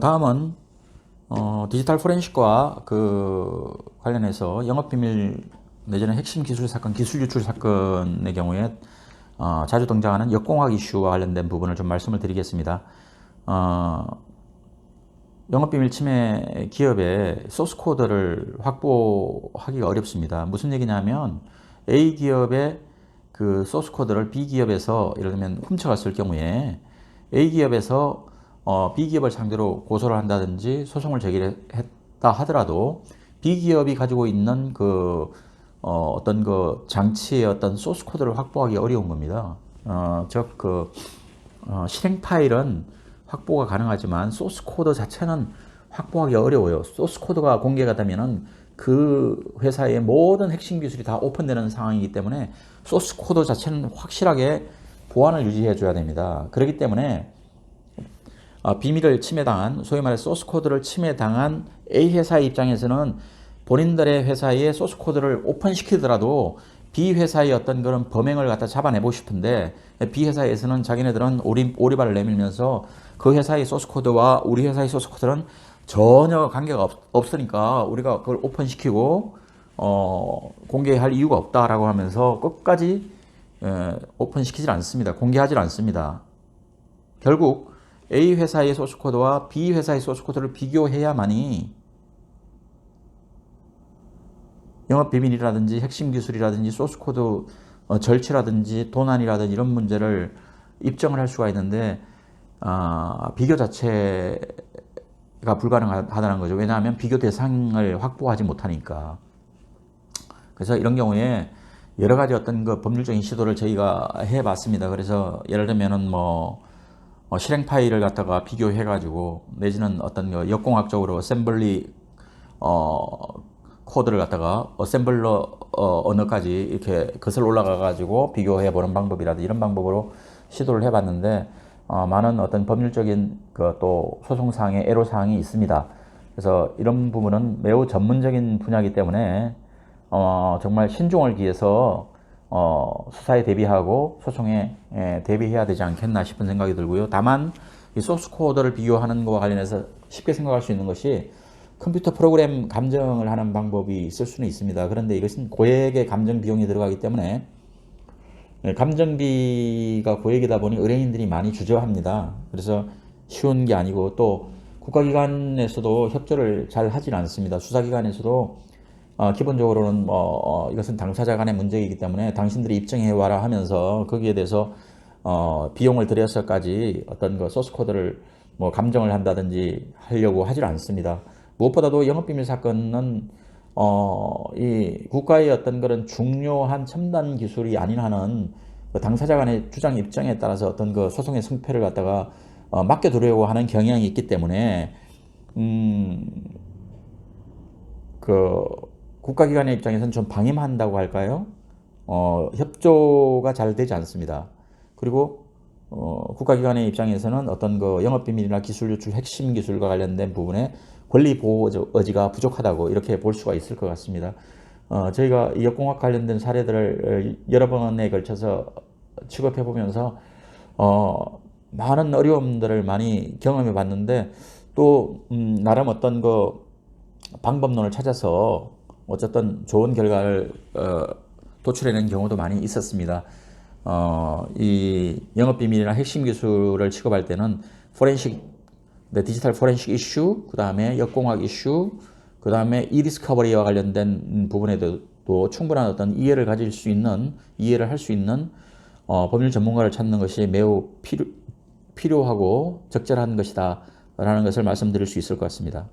다음은 디지털 포렌식과 관련해서 영업비밀 내지는 핵심 기술 사건, 기술 유출 사건의 경우에 자주 등장하는 역공학 이슈와 관련된 부분을 좀 말씀을 드리겠습니다. 영업비밀 침해 기업의 소스 코드를 확보하기가 어렵습니다. 무슨 얘기냐면 A 기업의 그 소스 코드를 B 기업에서 예를 들면 훔쳐갔을 경우에 A 기업에서 B 기업을 상대로 고소를 한다든지 소송을 제기했다 하더라도 B 기업이 가지고 있는 어떤 장치의 어떤 소스 코드를 확보하기 어려운 겁니다. 즉 실행 파일은 확보가 가능하지만 소스 코드 자체는 확보하기 어려워요. 소스 코드가 공개가 되면은 그 회사의 모든 핵심 기술이 다 오픈되는 상황이기 때문에 소스 코드 자체는 확실하게 보안을 유지해 줘야 됩니다. 그렇기 때문에 비밀을 침해당한, 소위 말해 소스 코드를 침해당한 A 회사의 입장에서는 본인들의 회사의 소스 코드를 오픈시키더라도 B 회사의 어떤 그런 범행을 갖다 잡아내고 싶은데 B 회사에서는 자기네들은 오리발을 내밀면서 그 회사의 소스 코드와 우리 회사의 소스 코드는 전혀 관계가 없으니까 우리가 그걸 오픈시키고 공개할 이유가 없다라고 하면서 끝까지 오픈시키질 않습니다. 공개하지 않습니다. 결국 A 회사의 소스 코드와 B 회사의 소스 코드를 비교해야만이 영업 비밀이라든지 핵심 기술이라든지 소스 코드 절취라든지 도난이라든지 이런 문제를 입증을 할 수가 있는데 비교 자체가 불가능하다는 거죠. 왜냐하면 비교 대상을 확보하지 못하니까. 그래서 이런 경우에 여러 가지 어떤 법률적인 시도를 저희가 해봤습니다. 그래서 예를 들면은 실행 파일을 갖다가 비교해 가지고 내지는 어떤 역공학적으로 어셈블리 코드를 갖다가 어셈블러 언어까지 이렇게 거슬러 올라가 가지고 비교해 보는 방법이라든지 이런 방법으로 시도를 해 봤는데 많은 어떤 법률적인 또 소송사항의 애로사항이 있습니다. 그래서 이런 부분은 매우 전문적인 분야이기 때문에 정말 신중을 기해서 수사에 대비하고 소송에 대비해야 되지 않겠나 싶은 생각이 들고요. 다만 이 소스 코드를 비교하는 것과 관련해서 쉽게 생각할 수 있는 것이 컴퓨터 프로그램 감정을 하는 방법이 있을 수는 있습니다. 그런데 이것은 고액의 감정 비용이 들어가기 때문에 감정비가 고액이다 보니 의뢰인들이 많이 주저합니다. 그래서 쉬운 게 아니고 또 국가기관에서도 협조를 잘 하진 않습니다. 수사기관에서도 기본적으로는 이것은 당사자 간의 문제이기 때문에 당신들이 입증해 와라 하면서 거기에 대해서 비용을 들여서까지 어떤 소스 코드를 감정을 한다든지 하려고 하질 않습니다. 무엇보다도 영업비밀 사건은 이 국가의 어떤 그런 중요한 첨단 기술이 아닌 한은 당사자 간의 주장 입장에 따라서 어떤 소송의 승패를 갖다가 맡겨두려고 하는 경향이 있기 때문에 국가기관의 입장에서는 좀 방임한다고 할까요? 협조가 잘 되지 않습니다. 그리고 국가기관의 입장에서는 어떤 영업비밀이나 기술 유출 핵심 기술과 관련된 부분에 권리 보호 의지가 부족하다고 이렇게 볼 수가 있을 것 같습니다. 저희가 이 역공학 관련된 사례들을 여러 번에 걸쳐서 취급해 보면서 많은 어려움들을 많이 경험해 봤는데 또 나름 어떤 방법론을 찾아서 어쨌든 좋은 결과를 도출해낸 경우도 많이 있었습니다. 이 영업비밀이나 핵심 기술을 취급할 때는 디지털 포렌식 이슈, 그 다음에 역공학 이슈, 그 다음에 이디스커버리와 관련된 부분에도 충분한 어떤 이해를 할 수 있는 법률 전문가를 찾는 것이 매우 필요하고 적절한 것이다 라는 것을 말씀드릴 수 있을 것 같습니다.